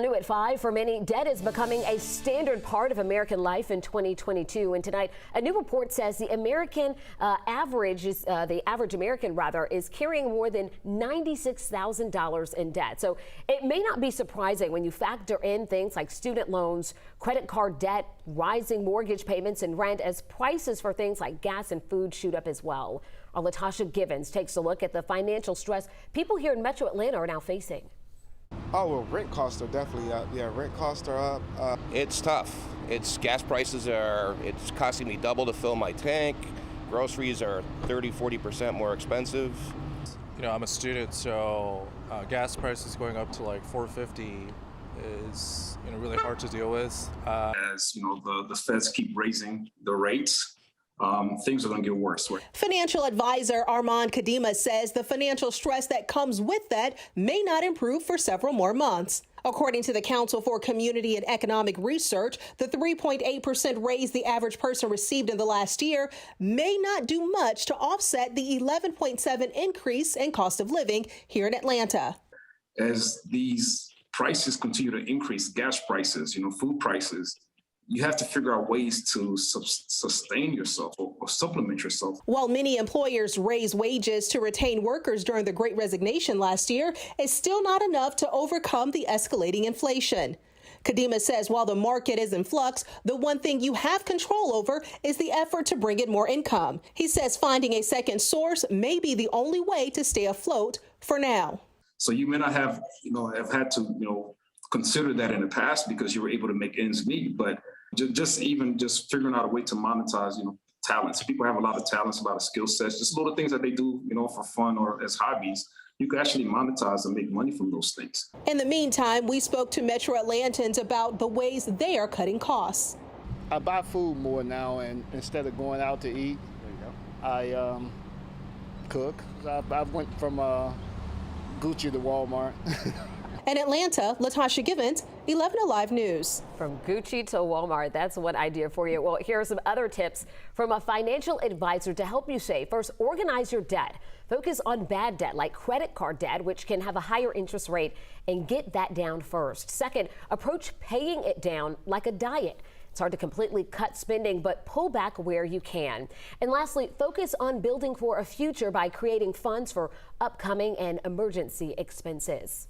New at 5, for many, debt is becoming a standard part of American life in 2022. And tonight, a new report says the average American is carrying more than $96,000 in debt. So it may not be surprising when you factor in things like student loans, credit card debt, rising mortgage payments, and rent, as prices for things like gas and food shoot up as well. Our Latasha Givens takes a look at the financial stress people here in Metro Atlanta are now facing. Oh, well, rent costs are definitely up. Yeah, rent costs are up. It's tough. Gas prices it's costing me double to fill my tank. Groceries are 30-40% more expensive. You know, I'm a student, so gas prices going up to like $4.50 is really hard to deal with. As you know, the feds keep raising the rates. Things are going to get worse. Financial advisor Armand Kadima says the financial stress that comes with that may not improve for several more months. According to the Council for Community and Economic Research, the 3.8% raise the average person received in the last year may not do much to offset the 11.7% increase in cost of living here in Atlanta. As these prices continue to increase, gas prices, food prices, you have to figure out ways to sustain yourself or supplement yourself. While many employers raised wages to retain workers during the Great Resignation last year, it's still not enough to overcome the escalating inflation. Kadima says while the market is in flux, the one thing you have control over is the effort to bring in more income. He says finding a second source may be the only way to stay afloat for now. So you may not have had to, consider that in the past because you were able to make ends meet, but just figuring out a way to monetize, talents. People have a lot of talents, a lot of skill sets, just little things that they do, for fun or as hobbies. You can actually monetize and make money from those things. In the meantime, we spoke to Metro Atlantans about the ways they are cutting costs. I buy food more now, and instead of going out to eat, I cook. I went from Gucci to Walmart. In Atlanta, Latasha Givens, 11 Alive News. From Gucci to Walmart, that's one idea for you. Well, here are some other tips from a financial advisor to help you save. First, organize your debt. Focus on bad debt like credit card debt, which can have a higher interest rate, and get that down first. Second, approach paying it down like a diet. It's hard to completely cut spending, but pull back where you can. And lastly, focus on building for a future by creating funds for upcoming and emergency expenses.